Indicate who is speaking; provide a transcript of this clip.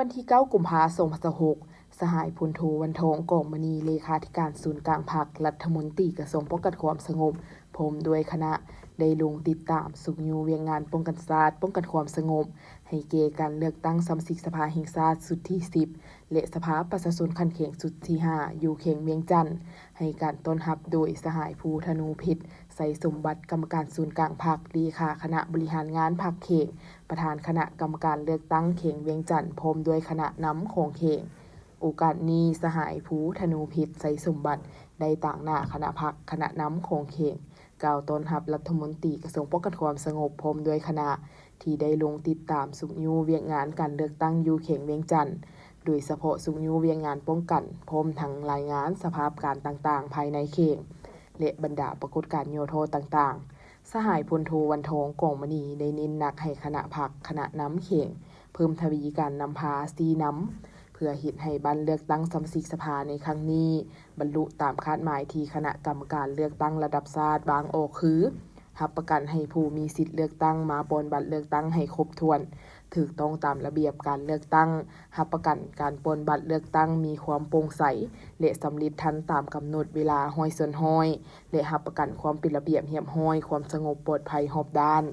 Speaker 1: วันที่9กุมภาพันธ์2026สหายพลโทวันทองกองมณีเลขาธิการศูนย์กลางพรรครัฐมนตรีกระทรวงป้องกันความสงบพร้อมด้วยคณะได้ลงติดตามสุกยูเวียงงานป้องกันชาติป้องกันความสงบให้เกการเลือกตั้งสมาชิกสภาแห่งชาติสุดที่10และสภาประชาชนคันแข่งสุดที่5อยู่เขงเวียงจันทน์ให้การต้อนรับโดยสหายภูธนูพิษใส่สมบัติกรรมการศูนย์กลางพรรคเลขาคณะบริหารงานพรรคเขงประธานคณะกรรมการเลือกตั้งเขงเวียงจันทน์พร้อมด้วยคณะนำของเขงโอกาสนี้สหายภูธนูพิษใส่สมบัติได้ต่างหน้าคณะพรรคคณะนำของเขงกล่าวต้อนรับรัฐมนตรีกระทรวงป้องกันความสงบพร้อมด้วยคณะที่ได้ลงติดตามสุกยูเวียงงานการเลือกตั้งอยู่เขงเวียงจันทน์โดยเฉพาะสุกยูเวียงงานป้องกันพร้อมทั้งรายงานสภาพการต่างๆภายในเขงและบรรดาปรากฏการณ์โยโทต่างๆสหายพลโทวันทองกองมณีได้เน้นหนักให้คณะพรรคคณะนำเขงเพิ่มทวีการนำพาซีนำเพื่อเฮ็ดให้บันเลือกตั้งสมาชิกสภาในครั้งนี้บรรลุตามคาดหมายที่คณะกรรมการเลือกตั้งระดับชาติวางออกคือรับประกันให้ผู้มีสิทธิเลือกตั้งมาปนบัตรเลือกตั้งให้ครบถ้วนถูกต้องตามระเบียบการเลือกตั้งรับประกันการปนบัตรเลือกตั้งมีความโปร่งใสและสำลิดทันตามกำหนดเวลาร้อยส่วนร้อยและรับประกันความเป็นระเบียบเรียบร้อยความสงบปลอดภัยรอบด้าน